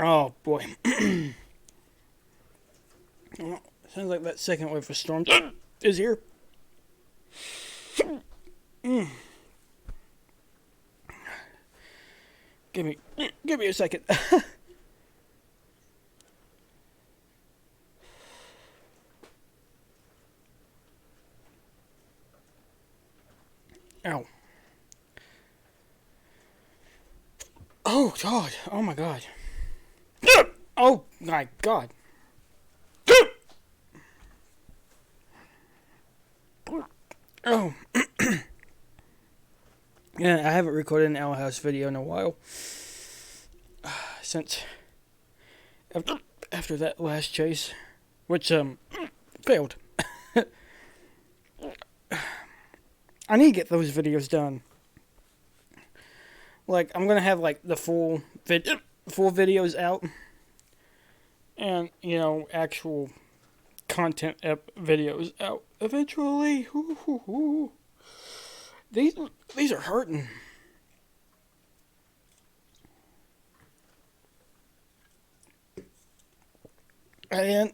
Oh boy. Well, sounds like that second wave of storms is here. Mm. Give me a second. Ow. Oh God. Oh my God. Oh my God. Oh. Yeah, I haven't recorded an Owl House video in a while. Since after that last chase, which failed. I need to get those videos done. Like I'm gonna have like the full videos out, and actual content videos out eventually. These are hurting. And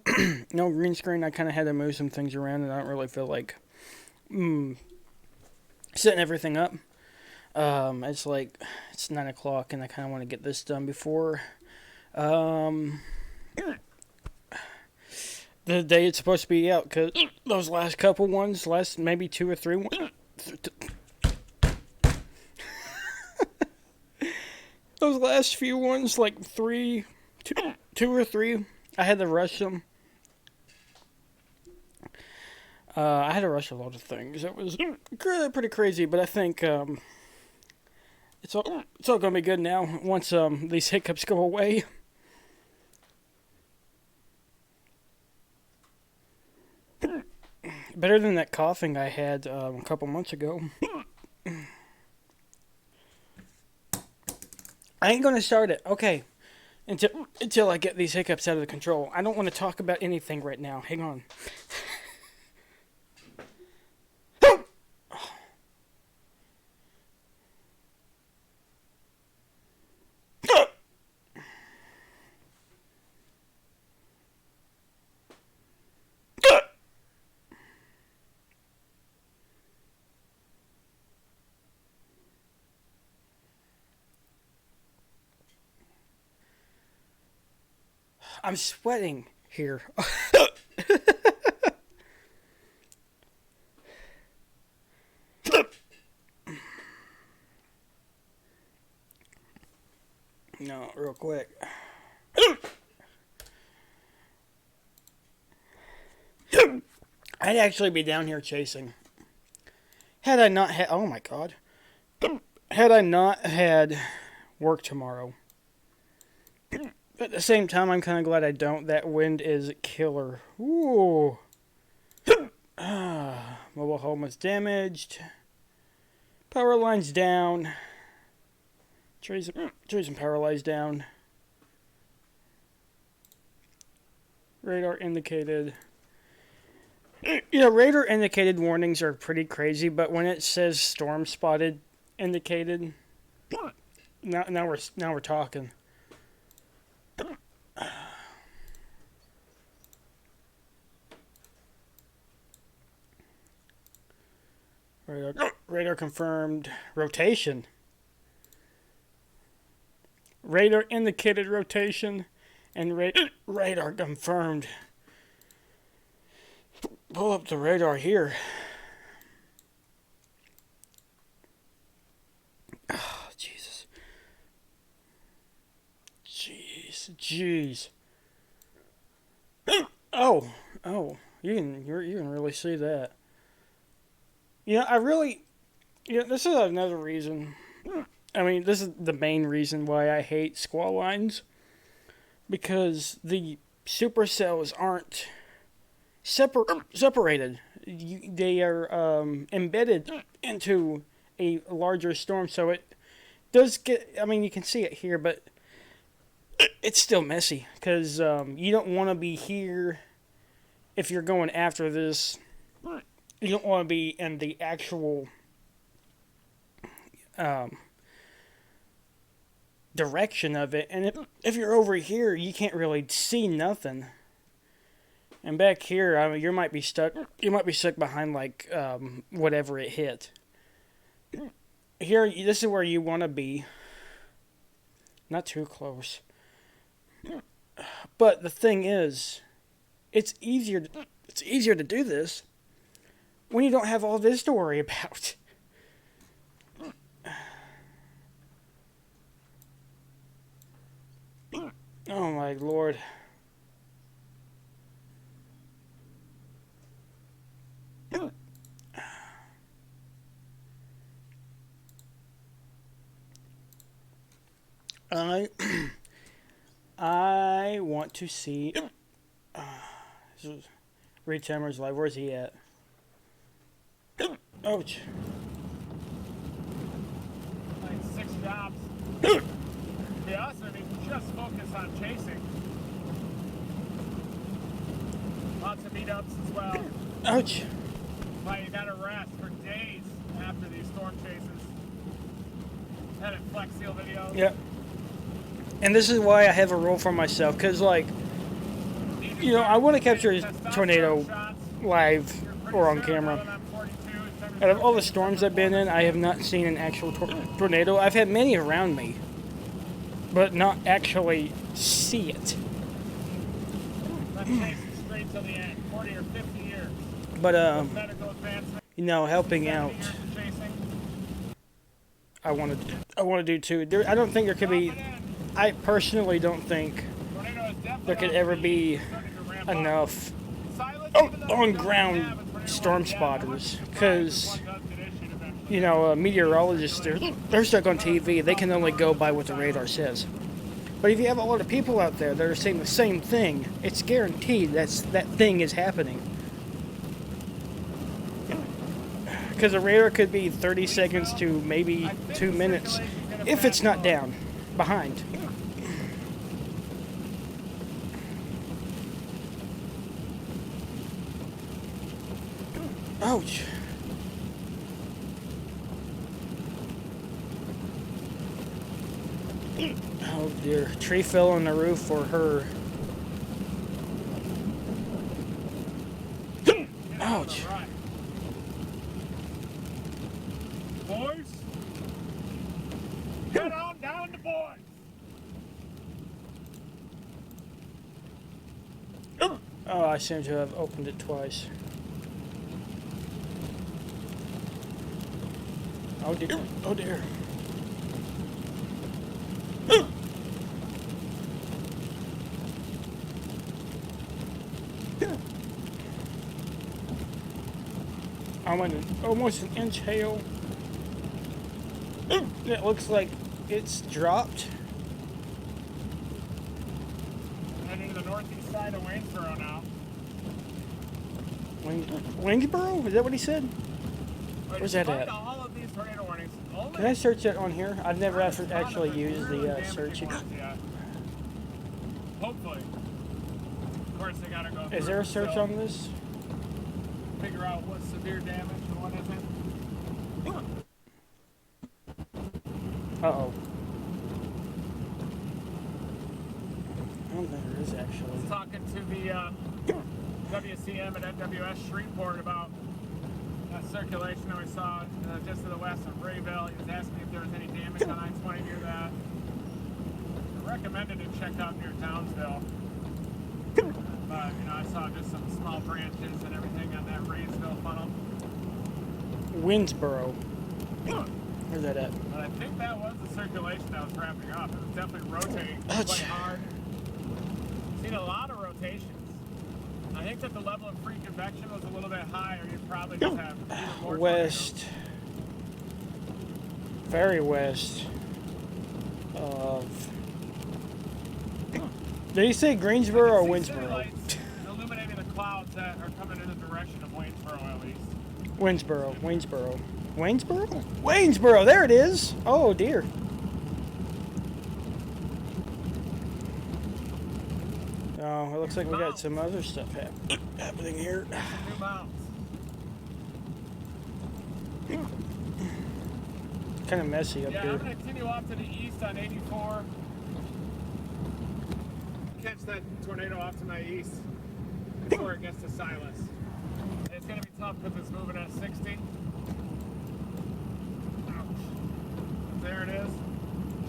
no green screen. I kind of had to move some things around, and I don't really feel like setting everything up. It's 9 o'clock, and I kind of want to get this done before the day it's supposed to be out. Because those last couple ones, last maybe 2 or 3 ones, those last few ones, like two or three, I had to rush them. I had to rush a lot of things. It was pretty crazy, but I think it's all gonna be good now once these hiccups go away. Better than that coughing I had a couple months ago. I ain't gonna start it. Okay. Until I get these hiccups out of the control. I don't want to talk about anything right now. Hang on. I'm sweating here. No, real quick. I'd actually be down here chasing. Had I not had... Oh my God. Had I not had work tomorrow. At the same time, I'm kind of glad I don't. That wind is killer. Ooh. Mobile home was damaged. Power lines down. Trees and power lines down. Radar indicated. Radar indicated warnings are pretty crazy, but when it says storm spotted indicated, now we're talking. Radar confirmed rotation. Radar indicated rotation, and radar confirmed. Pull up the radar here. Oh, Jesus. Jeez. Oh, you can really see that. This is another reason. I mean, this is the main reason why I hate squall lines. Because the supercells aren't separated. They are embedded into a larger storm, so it does get... I mean, you can see it here, but it's still messy. Because you don't want to be here if you're going after this. You don't want to be in the actual direction of it, and if you're over here, you can't really see nothing. And back here, I mean, you might be stuck. You might be stuck behind like whatever it hit. Here, this is where you want to be. Not too close. But the thing is, it's easier to do this when you don't have all this to worry about. Oh my lord. I want to see Reed Timmer's live. Where's he at? Ouch. Like 6 jobs. Be honest with you, just focus on chasing. Lots of meetups as well. Ouch. But you gotta rest for days after these storm chases. Edit Flex Seal videos. Yep. And this is why I have a rule for myself, because, like, you know, I want to capture a tornado live or on camera. Out of all the storms I've been in, I have not seen an actual tornado. I've had many around me, but not actually see it. But, you know, helping out, I want to do too. I don't think there could be... I personally don't think there could ever be enough on-ground storm spotters, because, you know, meteorologists, they're stuck on TV. They can only go by what the radar says. But if you have a lot of people out there that are saying the same thing, it's guaranteed that thing is happening. Because the radar could be 30 seconds to maybe 2 minutes if it's not down, behind. Ouch. Oh dear. Tree fell on the roof for her. Ouch. Boys, get on down to boys. Oh, I seem to have opened it twice. Oh dear. Oh dear. I'm almost an inch hail. It looks like it's dropped. Heading to the northeast side of Waynesboro now. Waynesboro? Is that what he said? Where's that at? All of these tornado warnings, Can I search that on here? I've never actually used the search. Hopefully. Of course, they gotta go. Is there a search on this? Figure out what's severe damage and what isn't. Uh-oh. I don't think there is actually. I was talking to the WCM and NWS Shreveport about that circulation that we saw just to the west of Rayville. He was asking if there was any damage on I-20 near that. I recommended to check out near Townsville. But, you know, I saw just some small branches and everything on that Raysville funnel. Winsboro. Where's that at? But I think that was the circulation that was wrapping up. It was definitely rotating quite hard. Seen a lot of rotations. I think that the level of free convection was a little bit higher. You'd probably just have even more west. Very west of... Did he say Greensboro or Winsboro? Illuminating the clouds that are coming in the direction of Waynesboro at least. Winsboro. Waynesboro. Waynesboro? Waynesboro! There it is! Oh dear. Oh, it looks like we got some other stuff happening here. New mounts. kind of messy up Yeah, here. I'm going to continue off to the east on 84. Catch that tornado off to my east before it gets to Silas. It's going to be tough because it's moving at 60. Ouch. There it is.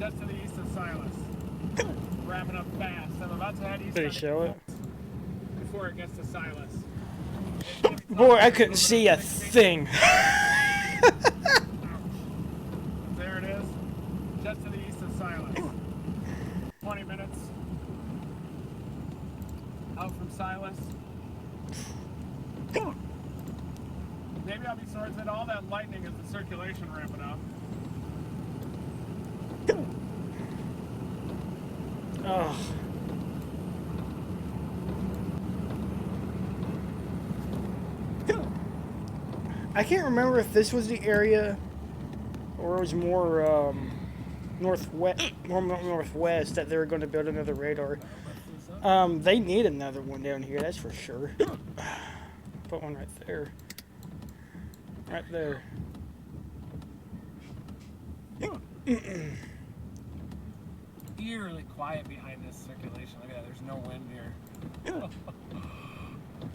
Just to the east of Silas. Wrapping up fast. I'm about to head east. Did he show it? Before it gets to Silas. Boy, I couldn't see a thing. There it is. Just to the east of Silas. 20 minutes out from Silas. Maybe I'll be sorry that all that lightning is the circulation ramping up. Oh. I can't remember if this was the area or it was more northwest that they were going to build another radar. They need another one down here, that's for sure. Put one right there. Right there. Eerily quiet behind this circulation. Look at that, there's no wind here.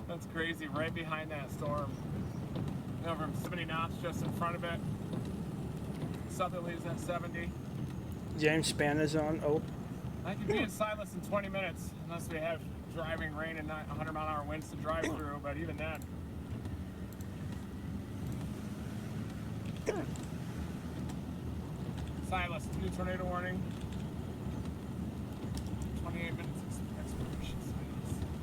That's crazy, right behind that storm. Over 70 knots just in front of it. Southerly's at 70. James Spann is on. Oh. I could be in Silas in 20 minutes, unless we have driving rain and 100-mile-an-hour winds to drive through, but even then. Silas, new tornado warning. 28 minutes expiration.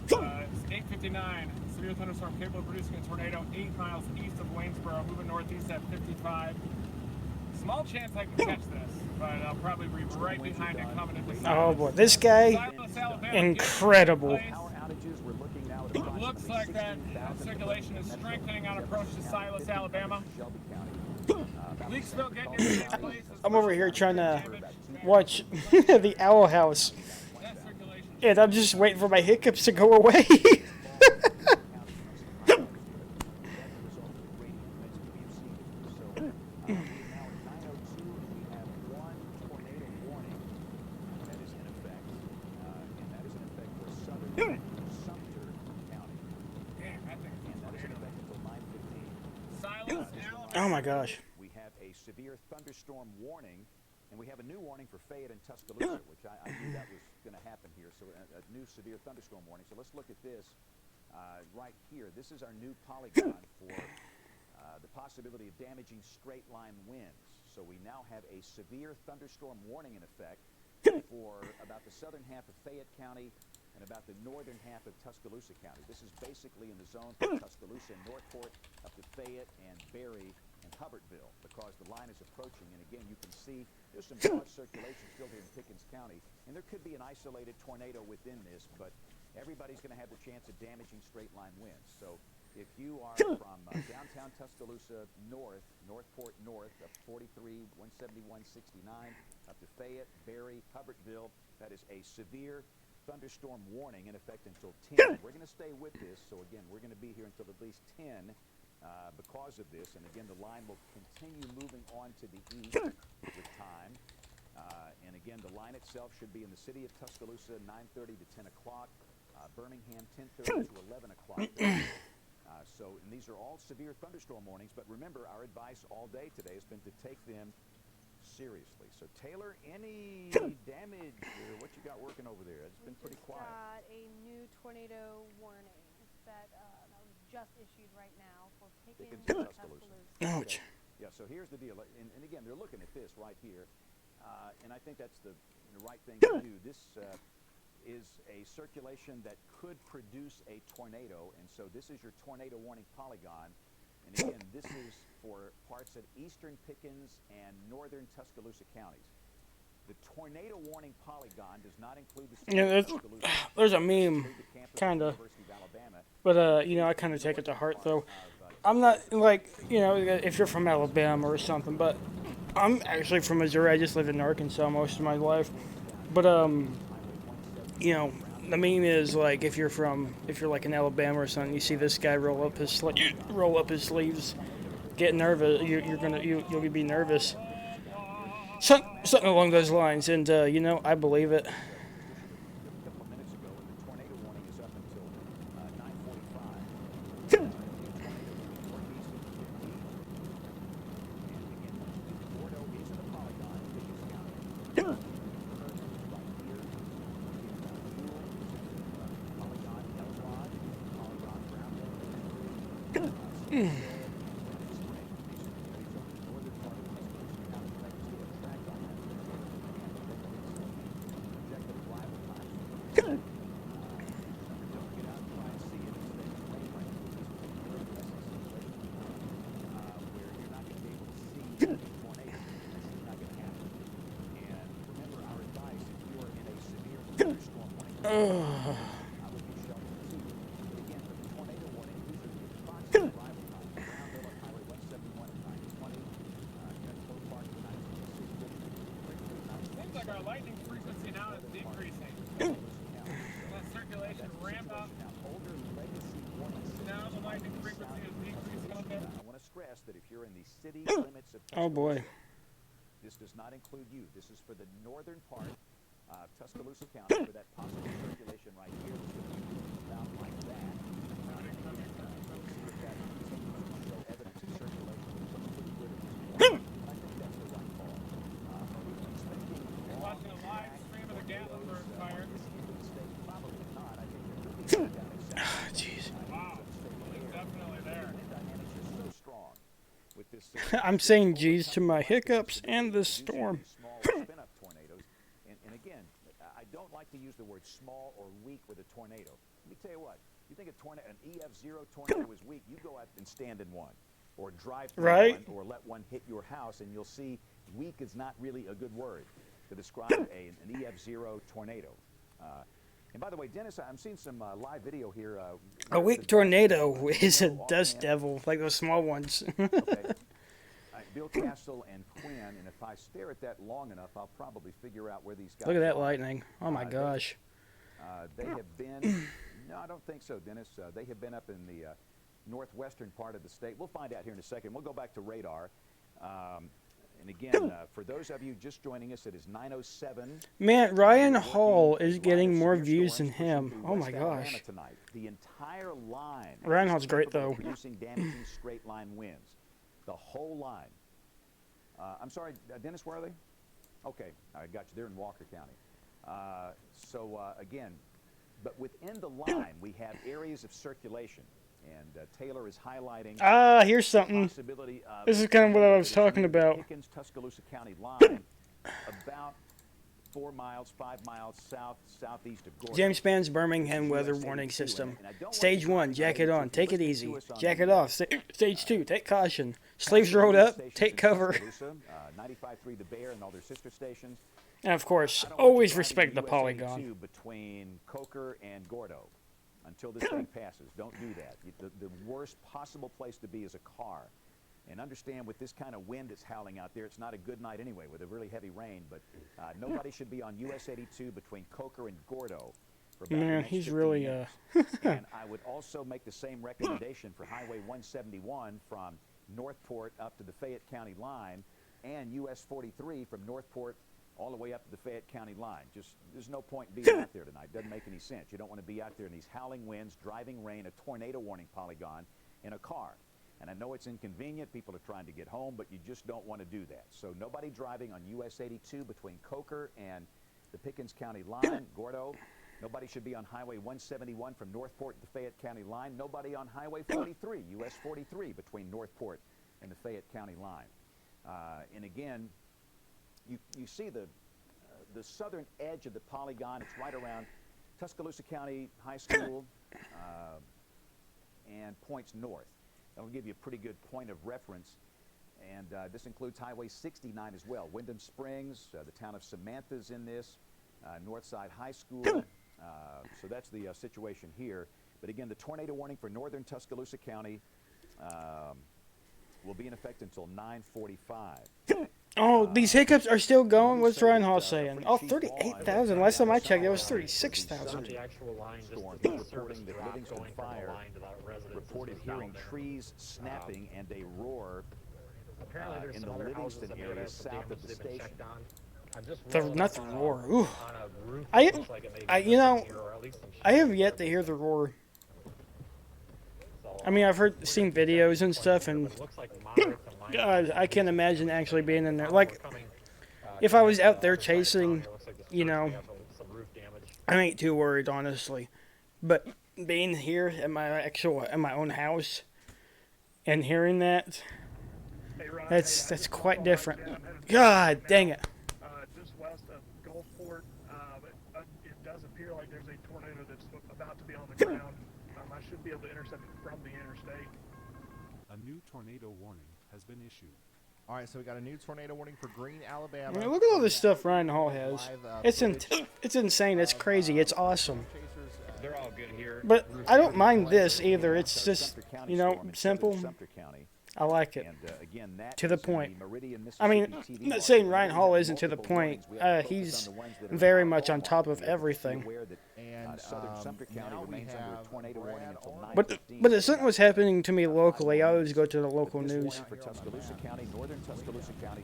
It's 8:59. Severe thunderstorm capable of producing a tornado 8 miles east of Waynesboro, moving northeast at 55. Small chance I can catch this, but I'll probably be right behind it coming into Silas. Oh boy, this guy, Silas, Alabama, incredible. Looks like that circulation is strengthening on approach to Silas, Alabama. Leaksville getting into this place. I'm over here trying to watch the Owl House, and I'm just waiting for my hiccups to go away. Oh my gosh. We have a severe thunderstorm warning, and we have a new warning for Fayette and Tuscaloosa, which I knew that was going to happen here. So a new severe thunderstorm warning. So let's look at this right here. This is our new polygon for the possibility of damaging straight line winds. So we now have a severe thunderstorm warning in effect for about the southern half of Fayette County and about the northern half of Tuscaloosa County. This is basically in the zone from Tuscaloosa and Northport up to Fayette and Berry and Hubbardsville, because the line is approaching. And again, you can see there's some broad circulation still here in Pickens County, and there could be an isolated tornado within this, but everybody's going to have the chance of damaging straight line winds. So if you are from downtown Tuscaloosa north, Northport north, up 43, 171, 69, up to Fayette, Berry, Hubbardsville, that is a severe thunderstorm warning in effect until 10. We're going to stay with this, so again, we're going to be here until at least 10 because of this, and again, the line will continue moving on to the east with time. And again, the line itself should be in the city of Tuscaloosa 9:30 to 10 o'clock, Birmingham 10:30 to 11 o'clock. And these are all severe thunderstorm warnings, but remember, our advice all day today has been to take them seriously. So Taylor, any damage or what you got working over there? It's been pretty quiet. Got a new tornado warning that was just issued right now for Pickens and Tuscaloosa. Ouch. Yeah, so here's the deal, and again, they're looking at this right here, and I think that's the right thing to do. This is a circulation that could produce a tornado, and so this is your tornado warning polygon. And again, this is for parts of eastern Pickens and northern Tuscaloosa counties. The tornado warning polygon does not include the city of Tuscaloosa. There's a meme, kind of. But, you know, I kind of take it to heart, though. I'm not, like, you know, if you're from Alabama or something, but I'm actually from Missouri. I just lived in Arkansas most of my life. But, you know, the meme is, like, if you're like in Alabama or something, you see this guy roll up his sleeves, get nervous, you'll be nervous. Something along those lines, and you know, I believe it. A couple of minutes ago, and the tornado warning is up until 9:45. Tornado moving northeast of the 50. And again, Gordo is in the polygon. Pickens County. Right here. Jewel is in the polygon. Elrod, polygon. Brownville, Linktree, Spring. These are the northern part of Tuscaloosa County. Right, still a track on that. Projected arrival times. Don't get out and try and see it. Instead, play right through this very blessed situation where you're not going to be able to see the tornado. That's just not going to happen. And remember our advice: if you are in a severe thunderstorm warning, I would be sheltered too. But again, for the tornado warning, these are the approximate arrival times. Brownville on Highway 171 at 9:20. Cove Park at 9:26. Seems like our lightning frequency now is decreasing. That circulation ramp up. Now the lightning frequency is decreasing a bit. I want to stress that if you're in the city limits of Oh boy. this does not include you. This is for the northern part of Tuscaloosa County, for that possible circulation right here that's going to be moving about like that. See if that continues to show evidence of circulation, which looks pretty good at this point. I think that's the right call. Are we expecting Watching a live stream of the Gatlinburg fire. this into the state? Probably not. I think there could be some down in South. Jeez. Wow, it's definitely there. The wind dynamics are so strong with this. I'm saying G's to my hiccups and the storm. Small spin-up tornadoes, and again, I don't like to use the word small or weak with a tornado. Let me tell you what. You think an EF0 tornado is weak? You go out and stand in one, or drive through Right. one, or let one hit your house, and you'll see weak is not really a good word to describe an EF0 tornado. And by the way, Dennis, I'm seeing some live video here. A weak tornado is a dust devil, like those small ones. Okay. Bill Castle and Quinn, and if I stare at that long enough, I'll probably figure out where these guys Look at that are. lightning. Oh my gosh. They have been, no, I don't think so, Dennis. They have been up in the northwestern part of the state. We'll find out here in a second. We'll go back to radar. And again, for those of you just joining us, it is 9:07. Man, Ryan Hall is getting more views than him. Oh my gosh. Tonight. The entire line. Ryan Hall's great though. Producing damaging straight line winds. The whole line. I'm sorry, Dennis, where are they? Okay, I got you. They're in Walker County. Again, but within the line, we have areas of circulation. And Taylor is highlighting Here's the something. possibility of This is kind of what I was talking about. Pickens, Tuscaloosa County line, about 4 miles, 5 miles southeast of Gordon. James Span's Birmingham weather warning system. Stage 1, jacket on, take it easy. Jacket off. Stage 2, take caution. Sleeves rolled up, take cover. 95.3 The Bear and all their sister stations. And of course, I don't want you always driving respect the US polygon. 82 between Coker and Gordo until this thing passes. Don't do that. The worst possible place to be is a car. And understand, with this kind of wind that's howling out there, it's not a good night anyway with a really heavy rain. But nobody should be on US 82 between Coker and Gordo for about the Man, next he's 15 really minutes. And I would also make the same recommendation for Highway 171 from Northport up to the Fayette County line, and US 43 from Northport all the way up to the Fayette County line. Just, there's no point in being out there tonight. Doesn't make any sense. You don't want to be out there in these howling winds, driving rain, a tornado warning polygon in a car. And I know it's inconvenient. People are trying to get home, but you just don't want to do that. So nobody driving on US 82 between Coker and the Pickens County line, Gordo. Nobody should be on Highway 171 from Northport to the Fayette County line. Nobody on Highway 43, US 43 between Northport and the Fayette County line. And again, you see the southern edge of the polygon. It's right around Tuscaloosa County High School and points north. That'll give you a pretty good point of reference. And this includes Highway 69 as well. Wyndham Springs, the town of Samantha's in this, Northside High School. So that's the situation here. But again, the tornado warning for northern Tuscaloosa County will be in effect until 9:45. Oh, these hiccups are still going? What's Ryan Hall saying? Oh, 38,000. Last time I checked, it was 36,000. The actual line, just Storm the reporting service that drop Livingston going from the Fire line to that residence reported is down hearing there. trees snapping and a roar Apparently there's in some the other houses Livingston that maybe area have some south damage of the they've been station. checked on. I'm just Not the roar. Ooh. on a roof. I, It looks like it may be you missing know, here, or at least some I have shingles yet there. to hear the roar. So, I mean, I've we're seen gonna keep videos that and point stuff, here, and but it looks like moderate to minor God, I can't damage. imagine actually being in there. We're Like, coming, if I coming was up out the there other side of town chasing, here, looks like this you church know, may have some roof damage. I ain't too worried, honestly. But being here at my own house and hearing that, Hey, Ron, that's quite different. God dang it. Just west of Gulfport, but it does appear like there's a tornado that's about to be on the ground. I should be able to intercept it from the interstate. A new tornado warning has been issued. All right, so we got a new tornado warning for Greene, I Alabama. mean, look at all this stuff Ryan Hall has. It's insane. It's crazy. It's awesome. They're all good here. But I don't mind this either. It's just, you know, simple. I like it. To the point. I mean, I'm not saying Ryan Hall isn't to the point. He's very much on top of everything. And Sumter County now we remains under a have tornado warning Brad until Arnold. 9:15. But if something was happening to me locally, I always go to the local This news. warning for Tuscaloosa County, northern Tuscaloosa County.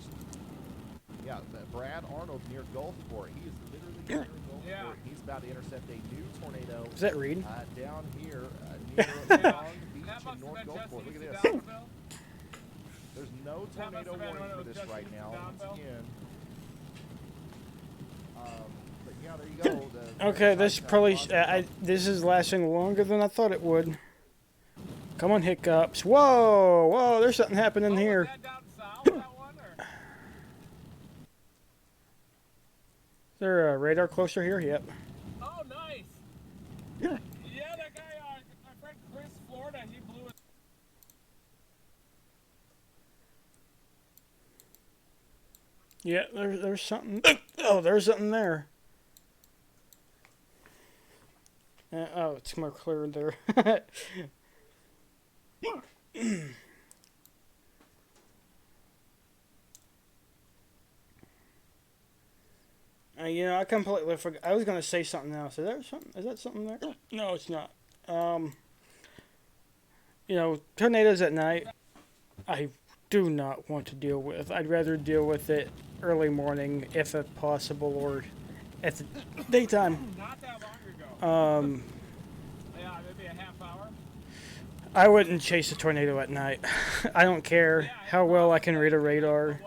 Yeah, Brad Arnold near Gulfport. He is literally near Gulfport. Yeah. He's about to intercept a new tornado Is that Reed? down here near Long Beach That in must North have been just Gulfport. Look east at of this. Downville. There's no That must tornado have been warning when it for was this just right east now. of Once Downville. again. But yeah, there you go. Okay, this probably this is lasting longer than I thought it would. Come on, Hiccups. Whoa, whoa, there's something happening here. Was that down south, that one, or? Is there a radar closer here? Yep. Oh, nice. Yeah, that guy, my friend Chris, Florida, he blew it. Yeah, there's something. Oh, there's something there. Oh, it's more clear there. You know, I completely forgot. I was gonna say something else. Is there something? Is that something there? No, it's not. You know, tornadoes at night, I do not want to deal with. I'd rather deal with it early morning, if possible, or at the daytime. Not that long ago. Um, Yeah, maybe a half hour. I wouldn't chase a tornado at night. I don't care how well I can read a radar.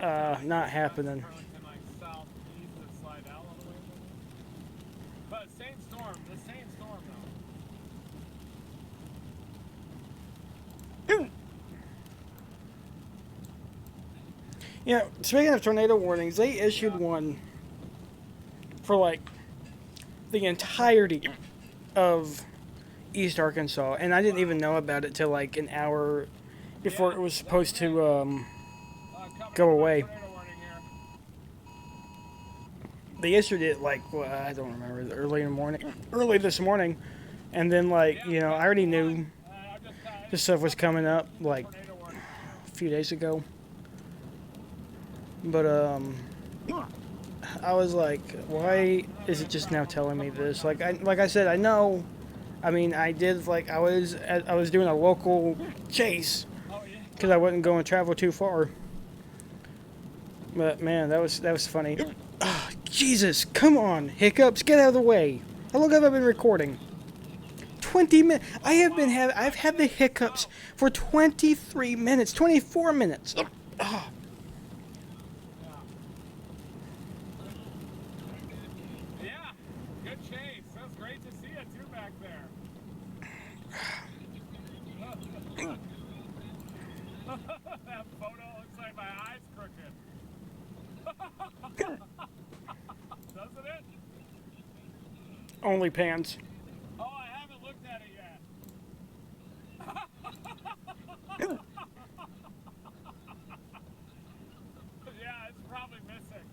Not happening. Like southeast and slide out all the way. But same storm, the same storm though. Yeah, speaking of tornado warnings, they issued one for like the entirety of East Arkansas, and I didn't even know about it till like an hour before it was supposed to go away. Tornado warning here. They issued it like, well, I don't remember, early this morning, and then like, you know, I already knew this stuff was coming up like Tornado warning. a few days ago. But I was like, why is it just now telling me this? Like I said, I know. I mean, I did like I was doing a local chase because I wasn't going to travel too far. But man, that was funny. Oh, Jesus, come on, Hiccups, get out of the way. How long have I been recording? 20 minutes. I've had the hiccups for 23 minutes, 24 minutes. Oh. Yeah, good chase. That was great to see you too back there. That photo looks like my eyes crooked. Doesn't it? Only pants. Oh, I haven't looked at it yet. Yeah, it's probably missing.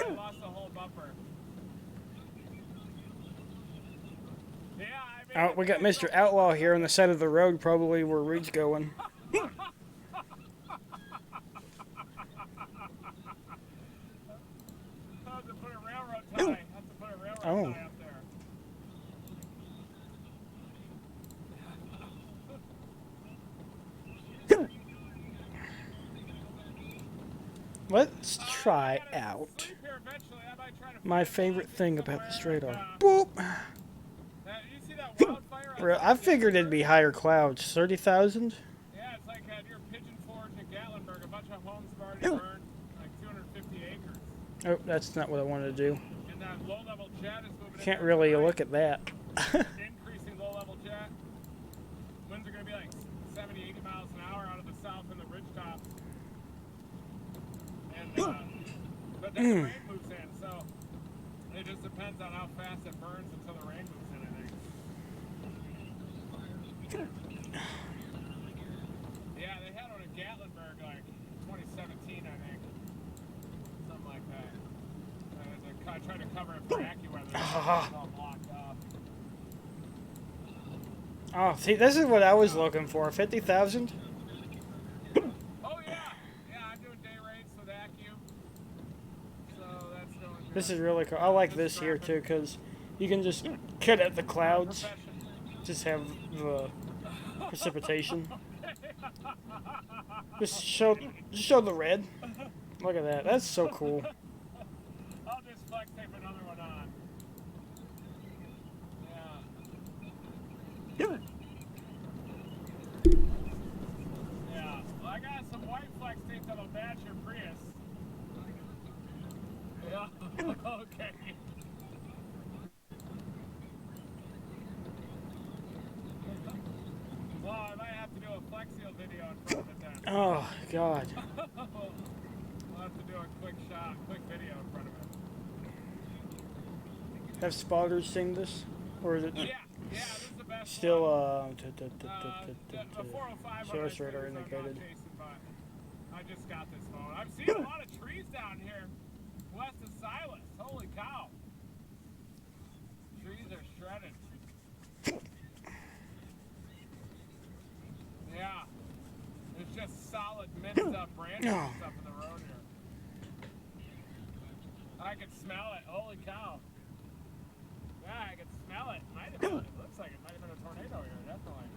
I lost the whole bumper. Yeah, I mean, We got Mr. Outlaw here on the side of the road, probably where Reed's going. I have to put a railroad tie. I have to put a railroad Oh. tie up there. let's try I gotta out sleep here eventually. I might try to my find favorite thing about somewhere this radar. like, Boop. you see that wildfire outside I figured it'd be Gatlinburg? higher clouds. 30,000? Yeah, it's like near Pigeon Forge and Gatlinburg. A bunch of homes have already burned, like 250 acres. Oh, that's not what I wanted to do. And that low-level jet is moving Can't in really tonight. look at that. Increasing low-level jet. Winds are going to be like 70, 80 miles an hour out of the south in the ridgetops. And, but then the rain moves in, so it just depends on how fast it burns until the rain moves in, I think. Yeah, they had one in Gatlinburg like 2017, I think. Something like that. I tried to cover it for AccuWeather. It was all blocked off. Oh, see, this is what I was looking for. 50,000? Oh, yeah. Yeah, I'm doing day rates with Accu. So that's going good. This is really cool. I like this here too because you can just cut at the clouds. Just have the precipitation. Just show the red. Look at that. That's so cool. I'll just flex tape another one on. Yeah. Yeah. Well, I got some white flex tape that'll match your Prius. Yeah. Okay. Well, I might have to do a Flex Seal video in front of it then. Oh, God. We'll have to do a quick video in front of it. Have spotters sing this? Or is it Yeah, this is the best still, one. The 405 show one us I radar think is indicated? Jason, but I just got this phone. I'm seeing a lot of trees down here west of Silas. Holy cow. Trees are shredded. Yeah. There's just solid minced up branches and stuff in the road here. I can smell it. Holy cow. Yeah, I can smell it. It looks like it might have been a tornado here, definitely.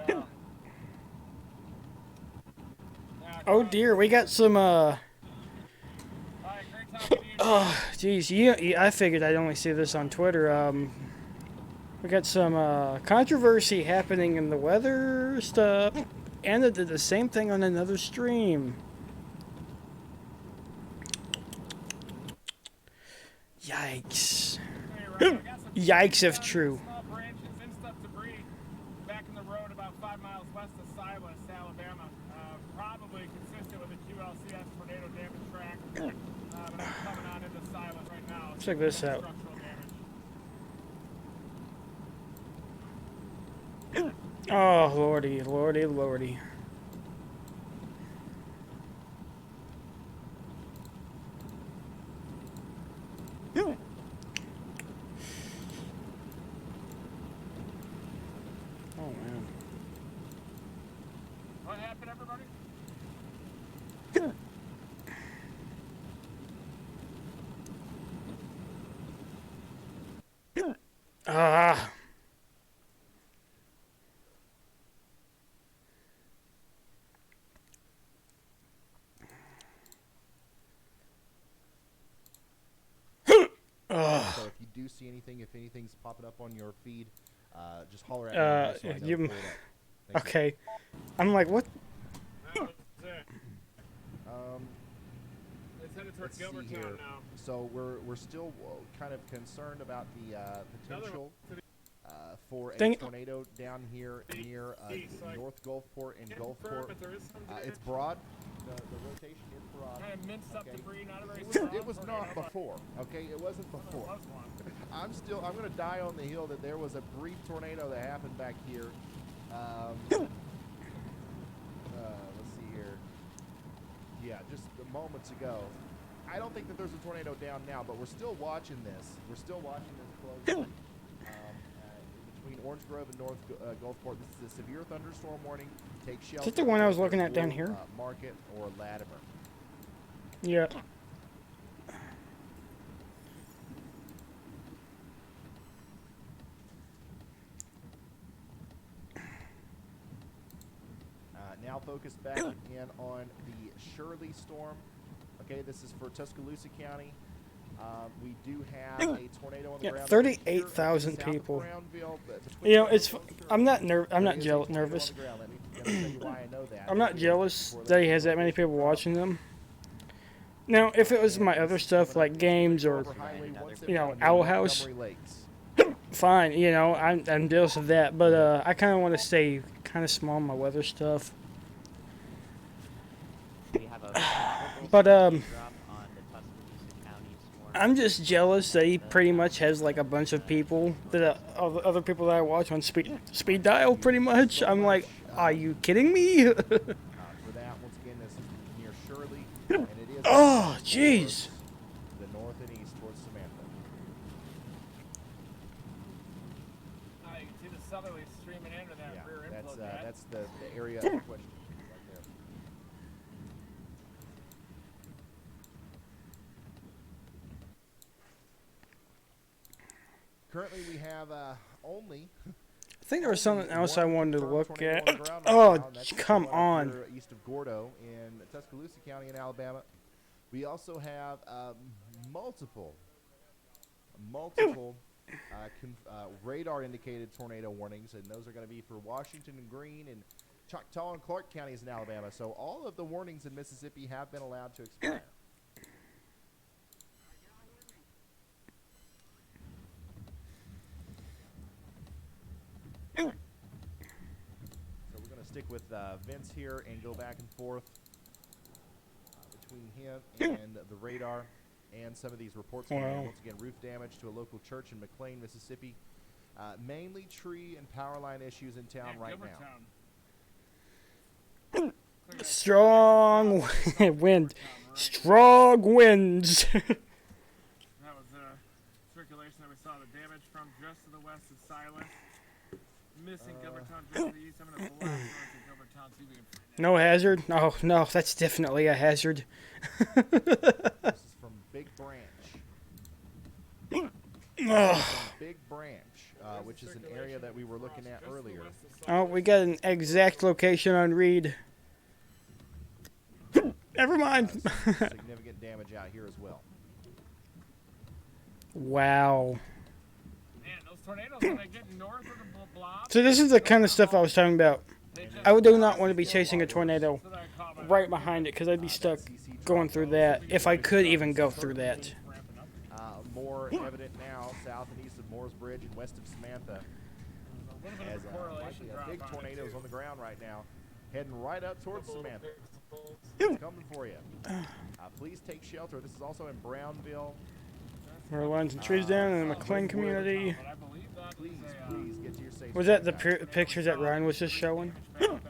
Yeah. Oh dear, we got some, Alright, great talking to you. oh, geez, I figured I'd only see this on Twitter. We got some, controversy happening in the weather stuff. Anna did the same thing on another stream. Yikes. Yikes if true. Small branches and stuff debris back in the road about 5 miles west of Silas, Alabama. Probably consistent with the QLCS tornado damage track. But I'm coming on into Silas right now. Check this out. Structural damage. Oh, lordy, lordy, lordy. Oh, man. What happened, everybody? Ah. So if you do see anything, if anything's popping up on your feed, just holler at me. So I know to pull it up. Thank you. Okay. I'm like, what? That was it. It's headed Let's towards see here. Gilbertown now. So we're still kind of concerned about the potential for a Dang it. tornado down here near North Gulfport and Confirm Gulfport. if there is something there. It's broad. The rotation is broad. Kind of minced up Okay. debris, not a very It strong was tornado, not but before. Okay, it wasn't there before. was one. I'm gonna die on the hill that there was a brief tornado that happened back here. Let's see here. Yeah, just moments ago. I don't think that there's a tornado down now, but we're still watching this. We're still watching this closely. Between Orange Grove and North Gulfport, this is a severe thunderstorm warning. Take shelter. Is that the one I was looking at down here? Market or Latimer. Yeah. Now focused back in on the Shirley storm. Okay, this is for Tuscaloosa County. We do have a tornado on the ground. 38,000 people. You know, it's. I'm not nervous. I'm not jealous that he has that many people watching them. Now, if it was my other stuff like games or, you know, Owl House, fine. You know, I'm jealous of that. But I kind of want to stay kind of small on my weather stuff. But I'm just jealous that he pretty much has like a bunch of people that other people that I watch on speed dial. Pretty much, I'm like, are you kidding me? For that, once again, this is near Shirley, and it is Oh, jeez. the north and east towards Samantha. You can see the southerly streaming into that rear inflow jet. That's the area of question right there. Currently, we have only. I think there was something else I wanted to look at. Right Oh, That's come on. East of Gordo in Tuscaloosa County in Alabama. We also have multiple radar-indicated tornado warnings, and those are going to be for Washington and Greene and Choctaw and Clark counties in Alabama. So all of the warnings in Mississippi have been allowed to expire. So we're going to stick with Vince here and go back and forth between him and the radar and some of these reports. Wow. Once again, roof damage to a local church in McLean, Mississippi. Mainly tree and power line issues in town right now. Strong wind. Strong winds. That was circulation that we saw the damage from just to the west of Silas. Missing Gilbertown just to the east. I'm going to blast north of Gilbertown, see if we can find it. No hazard? Oh, no, that's definitely a hazard. This is from Big Branch. Big Branch, which is an area that we were looking at earlier. Oh, we got an exact location on Reed. Never mind. Significant damage out here as well. Wow. Man, those tornadoes, when they get north of the blob, So this is the kind of stuff I was talking about. I do not want to be chasing a tornado right behind it because I'd be stuck going through that if I could even go through that. More evident now south and east of Moores Bridge and west of Samantha. As big tornadoes on the ground right now, heading right up towards Samantha. It's coming for you. Please take shelter. This is also in Brownville. There are lines and trees down in the McLean community. Please get to your safe. Was that the pictures that Ryan was just showing? Destructive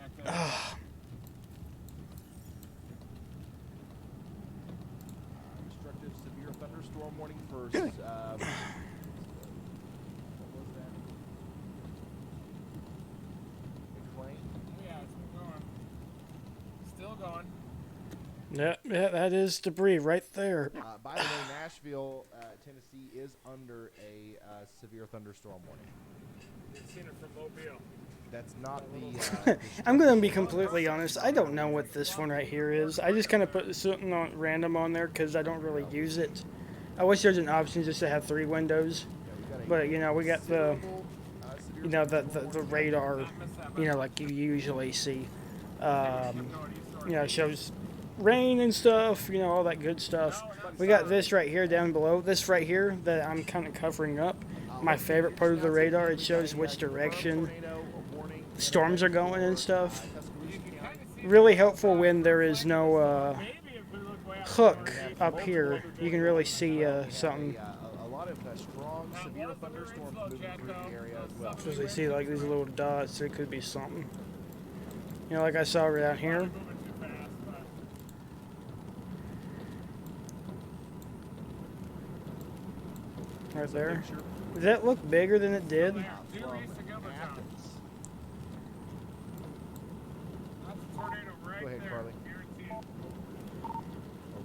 severe thunderstorm warning for. What was that? McLean. yeah, it's still going. Yeah, that is debris right there. By the way, Nashville, Tennessee is under a severe thunderstorm warning. You've seen it from Mobile. That's not the. I'm going to be completely honest. I don't know what this one right here is. I just kind of put something on random on there because I don't really use it. I wish there's an option just to have 3 windows. But, you know, we got the, you know, the radar, you know, like you usually see. You know, it shows rain and stuff, you know, all that good stuff. We got this right here down below. This right here that I'm kind of covering up. My favorite part of the radar, it shows which direction storms are going and stuff. Really helpful when there is no hook up here. You can really see something. A lot of strong severe thunderstorms moving through the area as well. So you see like these little dots, it could be something. You know, like I saw right out here. Right there. Does that look bigger than it did? Due east of Gilbertown. That's a tornado right Go ahead, there. Carly. Guaranteed. Or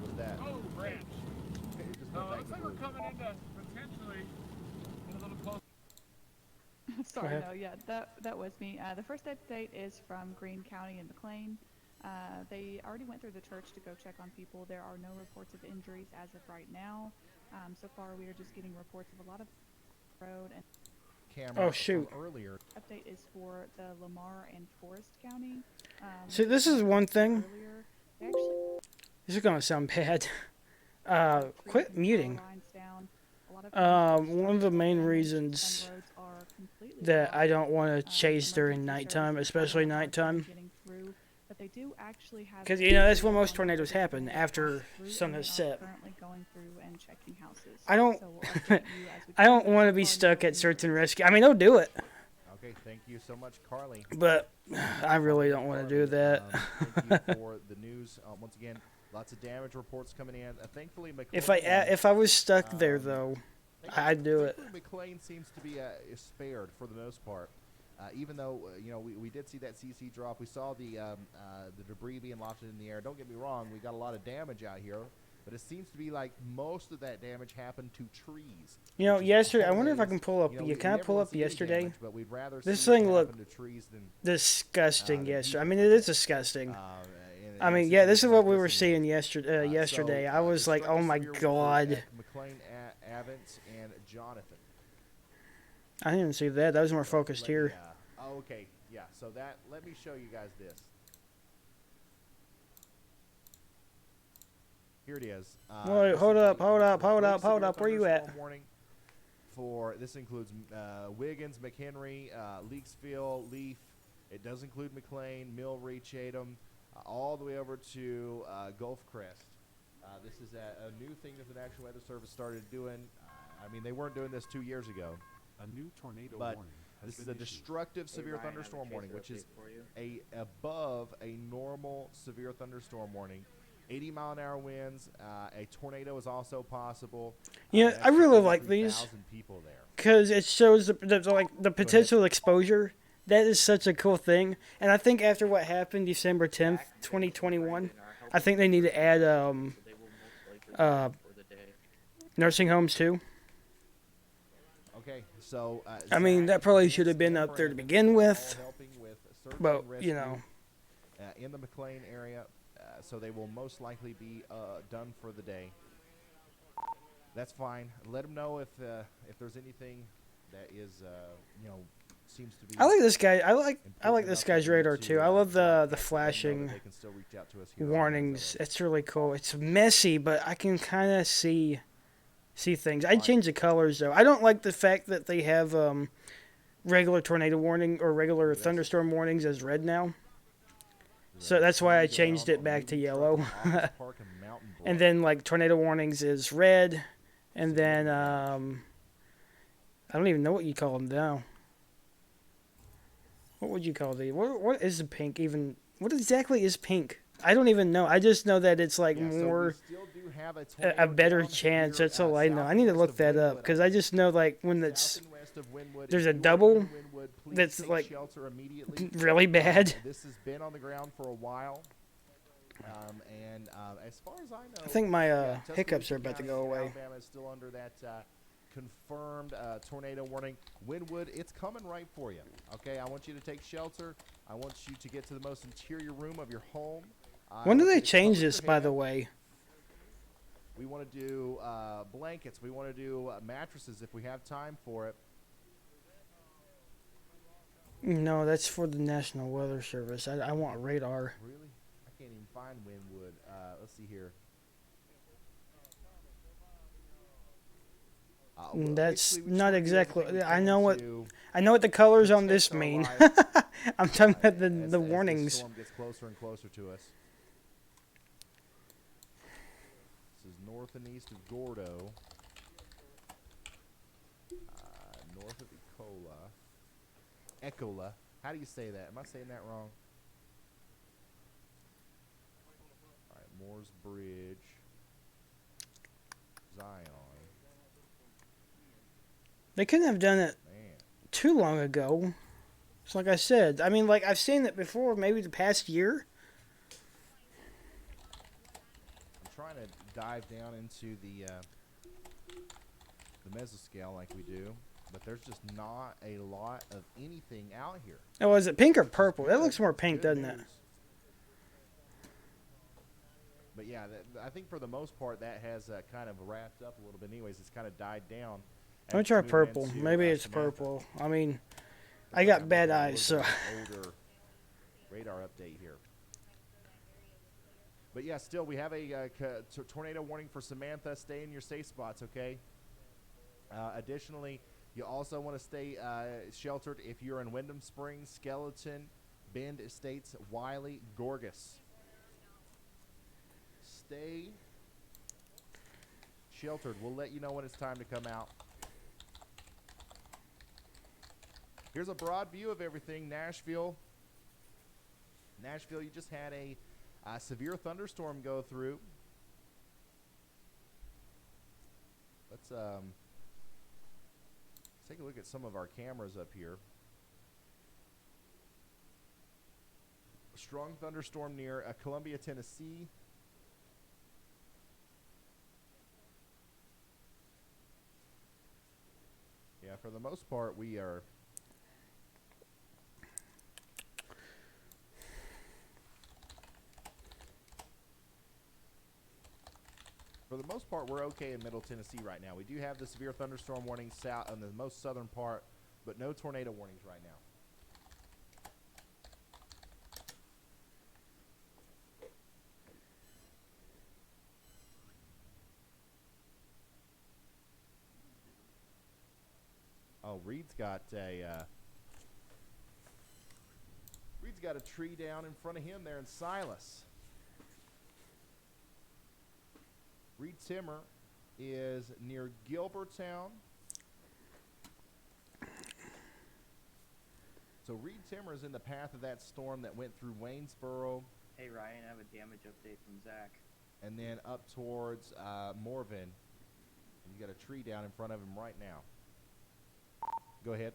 was that? Oh, branch. It just No, went it looks back like to we're coming into potentially a little close. Sorry, ahead. no, yeah, that was me. The first update is from Greene County and McLean. They already went through the church to go check on people. There are no reports of injuries as of right now. So far, we are just getting reports of a lot of road and Camera Oh shoot. from earlier. update is for the Lamar and Forest County. See, this is one thing. Earlier, they actually This is gonna sound bad. trees Quit and power muting. lines down. A lot of One of the main damage. reasons Some roads are completely that I blocked. don't want to chase Some during emergency nighttime, services especially having a hard time nighttime. getting through, but they do actually have Because, you know, that's when people most on tornadoes the happen, road after through, sun and has they are set. currently going through and checking houses. I don't, So we'll update you as we I don't can. want to be Our stuck at new search and rescue. I mean, they'll do it, Okay, thank you so much, Carly. but I really don't want to do that. Thank you for the news. Once again, lots of damage reports coming in. Thankfully, McLean. If I was stuck there, though, I'd do it. Thankfully, McLean seems to be spared for the most part. Even though we did see that CC drop, we saw the debris being lofted in the air. Don't get me wrong, we got a lot of damage out here, but it seems to be like most of that damage happened to trees. You know, which is yesterday, I wonder if I can always- pull up. you know, You we can I never pull wanna up see any yesterday? damage, but we'd rather This see it thing looked happen to trees than disgusting than yesterday. I people. mean, it is disgusting. in I a mean, yeah, this is situation what like we this were anyway. seeing yesterday. Yesterday, I was like, oh destructive my severe weather god. at McLean, Avance, and Jonathan. I didn't even see that. That was more focused Let me, here. oh, okay, yeah. So let me show you guys this. Here it is. Wait, This hold is up, a hold up, hold great up, hold severe up. Where you at? thunderstorm warning for this includes Wiggins, McHenry, Leaksville, Leaf. It does include McLean, Millry, Chatham, all the way over to Gulf Crest. This is a new thing that the National Weather Service started doing. I mean, they weren't doing this 2 years ago. A new tornado But warning has this is been a issued. destructive severe thunderstorm warning, which is above a normal severe thunderstorm warning. 80-mile-an-hour winds. A tornado is also possible. Yeah, That's I really up to like these 3,000 people there. because it shows the potential exposure. That is such a cool thing, and I think after what happened December 10th, 2021, I think they need to add nursing homes too. Okay, so I mean, that probably should have been up there to begin with, helping with search but and rescue, you know. in the McLean area, so they will most likely be done for the day. That's fine. Let them know if there's anything that is seems to be. I like this guy. I like important this enough guy's for them radar to, too. I love the let them know flashing that they can still reach out to us here on warnings. Manzella. It's really cool. It's messy, but I can kind of see things. I'd change the colors though. I don't like the fact that they have regular tornado warning or regular thunderstorm warnings as red now. So that's why I changed it back to yellow. And then like tornado warnings is red, and then I don't even know what you call them now. What would you call these? What is the pink even? What exactly is pink? I don't even know. I just know that it's like more a better chance. That's all I know. I need to look that up because I just know like when it's there's a double that's like really bad. This has been on the ground for a while. And as far as I know, I think my Tuscaloosa hiccups are about to County, go away. Alabama is still under that confirmed tornado warning. Wynwood, it's coming right for you. Okay, I want you to take shelter. I want you to get to the most interior room of your home. When do I want they you to change cover this, your by head. the way? We want to do blankets. We want to do mattresses if we have time for it. No, that's for the National Weather Service. I want radar. Really? I can't even find Wynwood. Let's see here. Well, That's basically, we just not wanna do exactly. everything we I can know what to I know what the colors on protect this our mean. lives, I'm talking about as the this warnings. storm gets closer and closer to us. This is north and east of Gordo. North of Ecola. How do you say that? Am I saying that wrong? All right, Moore's Bridge. Zion. They couldn't have done it Man. too long ago. It's like I said. I mean, like I've seen it before. Maybe the past year. I'm trying to dive down into the mesoscale like we do. but there's just not a lot of anything out here. Oh, is it pink or purple? That looks more pink, Good doesn't it? news. But yeah, I think for the most part that has kind of wrapped up a little bit. Anyways, it's kind of died down. Let me try purple. Maybe it's purple. I mean, I got bad eyes, so. Older radar update here. But yeah, still we have a tornado warning for Samantha. Stay in your safe spots, okay? Additionally, you also want to stay sheltered if you're in Wyndham Springs, Skeleton, Bend Estates, Wiley, Gorgas. Stay sheltered. We'll let you know when it's time to come out. Here's a broad view of everything. Nashville, you just had a severe thunderstorm go through. Let's take a look at some of our cameras up here. A strong thunderstorm near Columbia, Tennessee. Yeah, for the most part, we are. For the most part, we're okay in Middle Tennessee right now. We do have the severe thunderstorm warning south on the most southern part, but no tornado warnings right now. Oh, Reed's got a tree down in front of him there in Silas. Reed Timmer is near Gilbertown. So Reed Timmer is in the path of that storm that went through Waynesboro. Hey Ryan, I have a damage update from Zach. And then up towards Morven. He's got a tree down in front of him right now. Go ahead.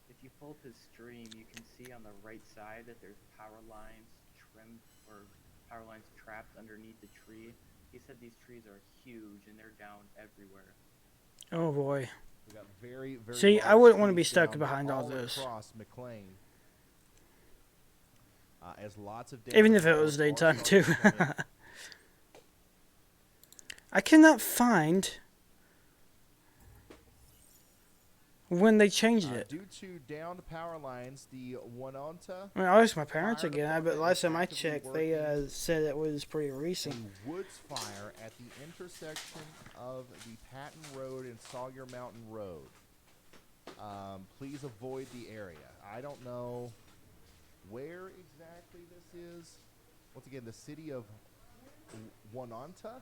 If you pull up his stream, you can see on the right side that there's power lines trimmed or power lines trapped underneath the tree. He said these trees are huge and they're down everywhere. Oh boy. We got very, very. See, I wouldn't want to be stuck behind all this. Across McLean. As lots of even if it was daytime too. I cannot find when they changed it. Due to downed power lines, the Winonta. I mean, I asked my parents again, but last time I checked, they said it was pretty recent. A woods fire at the intersection of the Patton Road and Sawyer Mountain Road. Please avoid the area. I don't know where exactly this is. Once again, the city of Winonta.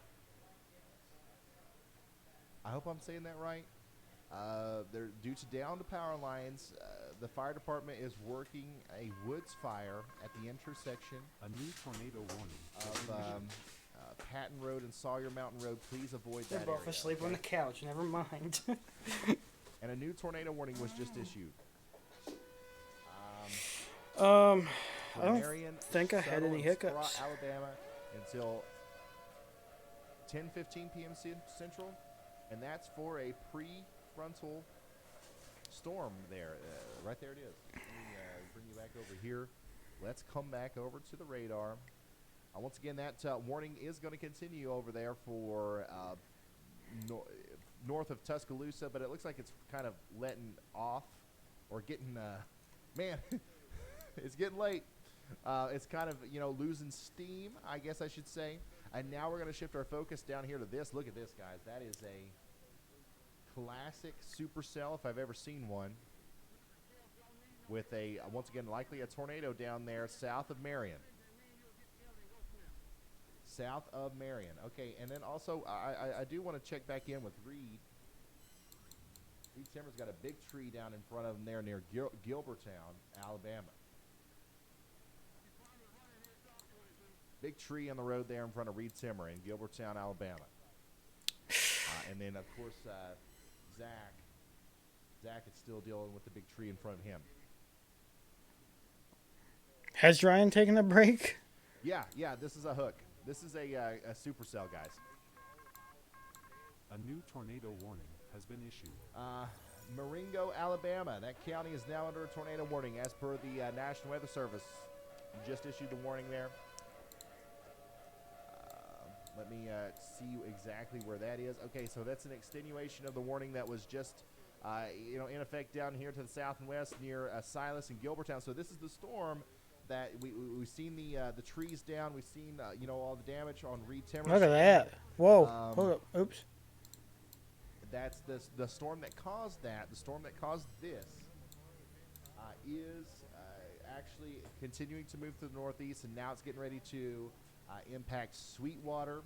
I hope I'm saying that right. They're due to downed power lines. The fire department is working a woods fire at the intersection. A new tornado warning Of Patton Road and Sawyer Mountain Road. Please avoid They're that both area. asleep on the couch. Never mind. And a new tornado warning was just issued. I don't Marion, think I had Settle, any and hiccups. Sprott, Alabama, until 10:15 p.m. Central, and that's for a pre-frontal storm there. Right there it is. Let me bring you back over here. Let's come back over to the radar. Once again, that warning is going to continue over there for north of Tuscaloosa, but it looks like it's kind of letting off or getting, man, it's getting late. It's kind of, losing steam, I guess I should say. And now we're going to shift our focus down here to this. Look at this, guys. That is a classic supercell, if I've ever seen one, with once again, likely a tornado down there south of Marion. South of Marion. Okay, and then also, I do want to check back in with Reed. Reed Timmer's got a big tree down in front of him there near Gilbertown, Alabama. Big tree on the road there in front of Reed Timmer in Gilbertown, Alabama. And then, of course, Zach is still dealing with the big tree in front of him. Has Ryan taken a break? Yeah, this is a hook. This is a supercell, guys. A new tornado warning has been issued. Marengo, Alabama. That county is now under a tornado warning as per the National Weather Service. Just issued the warning there. Let me see exactly where that is. Okay, so that's an extenuation of the warning that was just, in effect down here to the south and west near Silas and Gilbertown. So this is the storm that we've seen the trees down. We've seen, all the damage on Reed Timmer. Look at that. Whoa. Hold up. Oops. That's the storm that caused that. The storm that caused this is actually continuing to move to the northeast, and now it's getting ready to impact Sweetwater,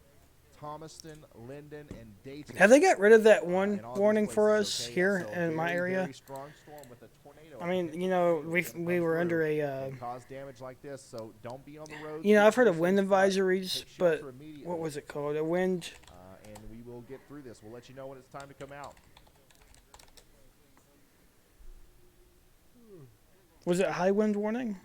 Thomaston, Linden, and Dayton. Have they got rid of that one and all warning these for places, us okay? here So in my very, area? very strong storm with a tornado. I mean, we were under a. And cause damage like this, so don't be on the road. I've heard of wind advisories, Take but shelter immediately. what was it called? A wind. And we will get through this. We'll let you know when it's time to come out. Was it high wind warning?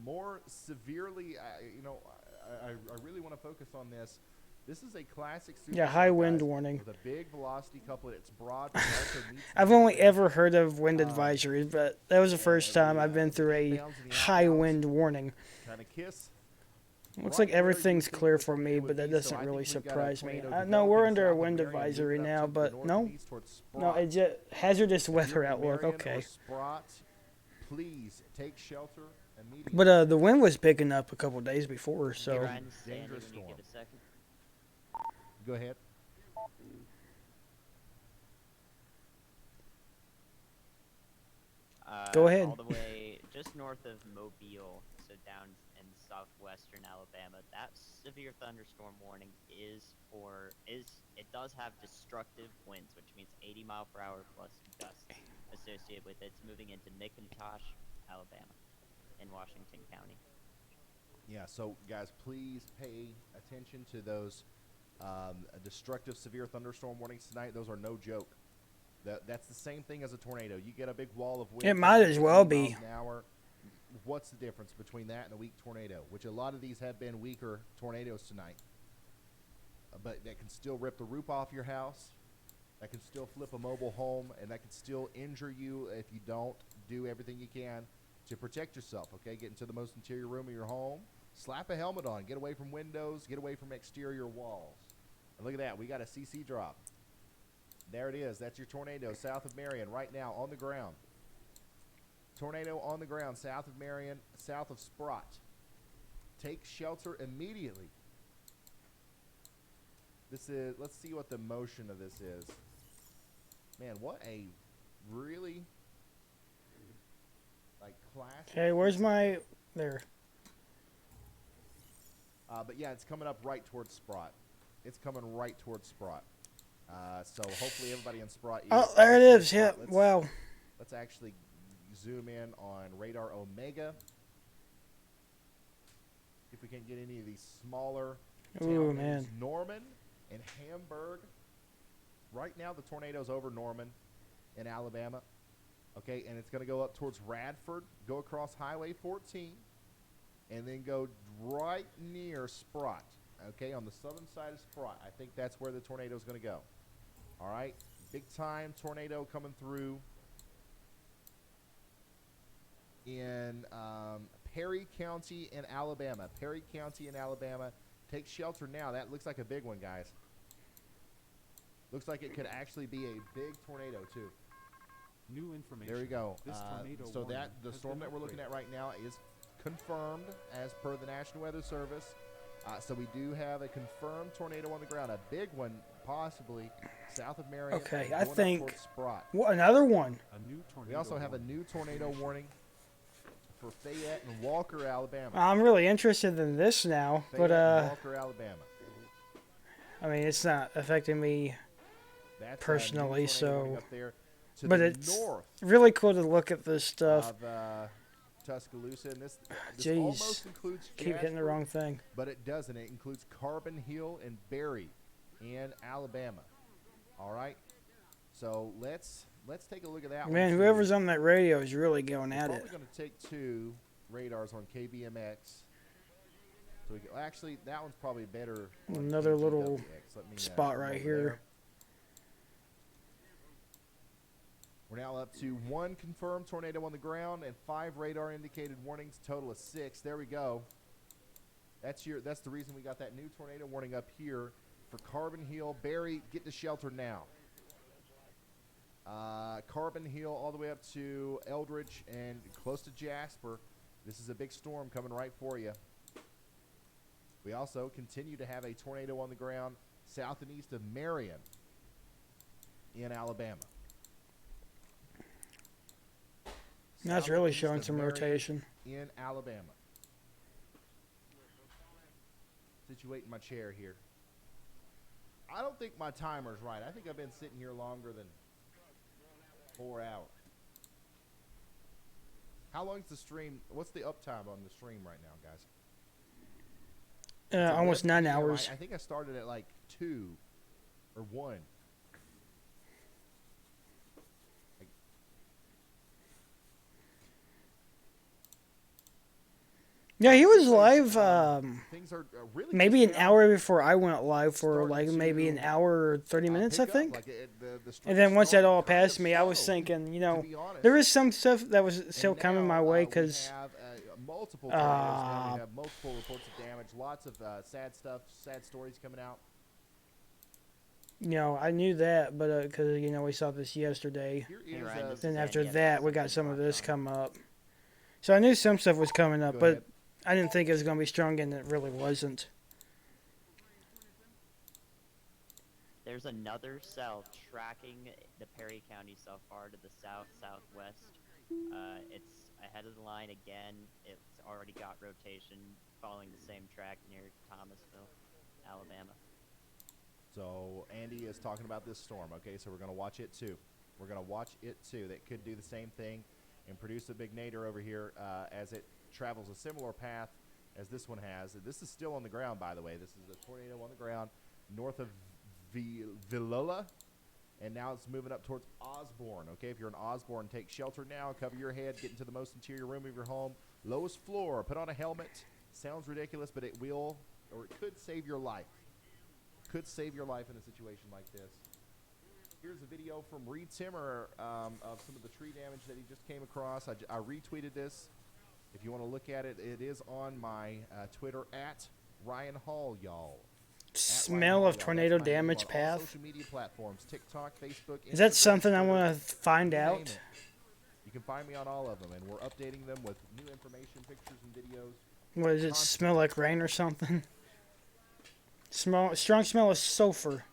More severely, I really want to focus on this. This is a classic. Yeah, high wind guys, warning. with a big velocity couplet. It's broad. But also meets I've the only wind. ever heard of wind advisories, but that was the first time I've been through a high wind warning. Kind of kiss. Looks like everything's clear for me, but that doesn't really surprise me. No, we're under a wind advisory now, but no, it's just hazardous weather outlook. Okay. Please take shelter immediately. But the wind was picking up a couple days before, so. Hey, Ryan, dangerous Sandy, when you storm. get a second. Go ahead. Go ahead. All the way just north of Mobile, so down in southwestern Alabama, that severe thunderstorm warning it does have destructive winds, which means 80-mile-per-hour plus gusts associated with it. It's moving into McIntosh, Alabama, in Washington County. Yeah, so guys, please pay attention to those destructive severe thunderstorm warnings tonight. Those are no joke. That's the same thing as a tornado. You get a big wall of wind. It might as well be. Miles an hour. What's the difference between that and a weak tornado? Which a lot of these have been weaker tornadoes tonight. But that can still rip the roof off your house. That can still flip a mobile home, and that can still injure you if you don't do everything you can to protect yourself, okay? Get into the most interior room of your home. Slap a helmet on. Get away from windows. Get away from exterior walls. And look at that. We got a CC drop. There it is. That's your tornado south of Marion right now on the ground. Tornado on the ground south of Marion, south of Sprott. Take shelter immediately. This is, let's see what the motion of this is. Man, what a really, classic. Okay, where's my, there. But yeah, it's coming up right towards Sprott. It's coming right towards Sprott. So hopefully everybody in Sprott is. Oh, there it is. Yeah, wow. Let's actually zoom in on radar Omega. If we can get any of these smaller Ooh, town man. names. Norman and Hamburg. Right now the tornado's over Norman in Alabama. Okay, and it's going to go up towards Radford, go across Highway 14, and then go right near Sprott. Okay, on the southern side of Sprott. I think that's where the tornado's going to go. All right, big time tornado coming through in Perry County in Alabama. Perry County in Alabama. Take shelter now. That looks like a big one, guys. Looks like it could actually be a big tornado, too. New information. There we go. This tornado So warning that the has storm been that we're looking upgraded. at right now is confirmed as per the National Weather Service. So we do have a confirmed tornado on the ground, a big one, possibly south of Marion. Okay, going I up think. towards Sprott. What, another one? A new tornado We also have a warning. new tornado warning for Fayette and Walker, Alabama. I'm really interested in this now, Fayette but and Walker, Alabama. I mean, it's not affecting me That's personally, a new tornado warning so. up there to But the it's north really cool to look at this stuff. of Tuscaloosa, and this Jeez. almost includes Keep hitting the Jasper, wrong thing. but it doesn't. It includes Carbon Hill and Berry in Alabama. All right, so let's take a look at that. Man, one whoever's too. on that radio is really going We're at probably it. going to take two radars on KBMX. So actually, that one's probably better. Another little Let me, spot come right over here. there. We're now up to 1 confirmed tornado on the ground and 5 radar indicated warnings, total of 6. There we go. That's the reason we got that new tornado warning up here for Carbon Hill. Barry, get to shelter now. Carbon Hill all the way up to Eldridge and close to Jasper. This is a big storm coming right for you. We also continue to have a tornado on the ground south and east of Marion in Alabama. That's really showing some rotation. In Alabama. Situating my chair here. I don't think my timer's right. I think I've been sitting here longer than 4 hours. How long's the stream? What's the uptime on the stream right now, guys? Almost 9 PM. hours. I think I started at like 2 or 1. Yeah, he was live Things are really maybe an just hour before I went live for like starting maybe an hour or 30 minutes, I pick up. think. Like the And stream then once that started all kind of passed me, I was slow, thinking, to be honest. there is some stuff that was still And coming my now, way we because have multiple tornadoes now. We have multiple reports of damage, lots of sad stuff, sad stories coming out. I knew that, but because we saw this yesterday. Here is Then after that, we got some of this come up. So I knew some stuff was coming up, but I didn't think it was going to be strong, and it really wasn't. There's another cell tracking the Perry County so far to the southwest. It's ahead of the line again. It's already got rotation following the same track near Thomasville, Alabama. So Andy is talking about this storm. Okay, so we're going to watch it too. We're going to watch it too. That could do the same thing and produce a big nadir over here as it travels a similar path as this one has. This is still on the ground, by the way. This is a tornado on the ground north of Villola, and now it's moving up towards Osborne. Okay, if you're in Osborne, take shelter now. Cover your head. Get into the most interior room of your home. Lowest floor. Put on a helmet. Sounds ridiculous, but it will, or it could save your life. Could save your life in a situation like this. Here's a video from Reed Timmer of some of the tree damage that he just came across. I retweeted this. If you want to look at it, it is on my Twitter at Ryan Hall, y'all. Smell of tornado damage on all path. social media platforms, TikTok, Facebook, Is that Instagram, something I Twitter, want to find you name out? it. You can find me on all of them, and we're updating them with new information, pictures, and videos. What does it smell like? Rain or something? Strong smell of sulfur.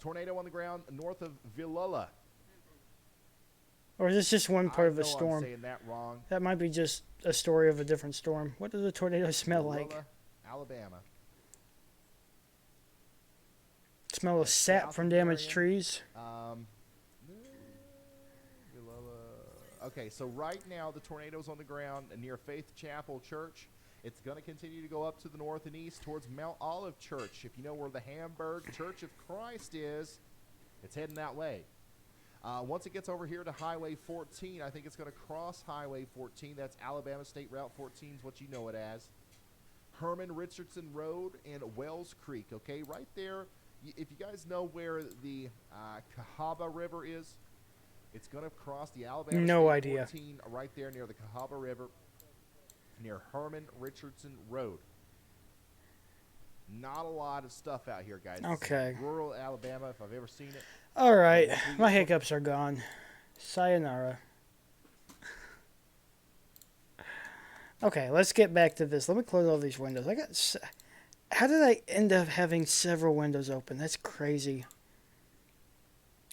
Tornado on the ground north of Villola. Or is this just one part of the I know storm? I'm saying that wrong. That might be just a story of a different storm. What does a tornado smell like? Villola, Alabama. Smell of sap from damaged trees. Okay, so right now the tornado's on the ground near Faith Chapel Church. It's going to continue to go up to the north and east towards Mount Olive Church. If you know where the Hamburg Church of Christ is, it's heading that way. Once it gets over here to Highway 14, I think it's going to cross Highway 14. That's Alabama State Route 14 is what you know it as. Herman Richardson Road and Wells Creek, okay? Right there, if you guys know where the Cahaba River is, it's going to cross the Alabama State 14 right there near the Cahaba River, near Herman Richardson Road. Not a lot of stuff out here, guys. Okay. Rural Alabama, if I've ever seen it. All right, my hiccups are gone. Sayonara. Okay, let's get back to this. Let me close all these windows. How did I end up having several windows open? That's crazy.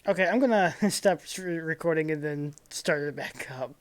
Okay, I'm gonna stop recording and then start it back up.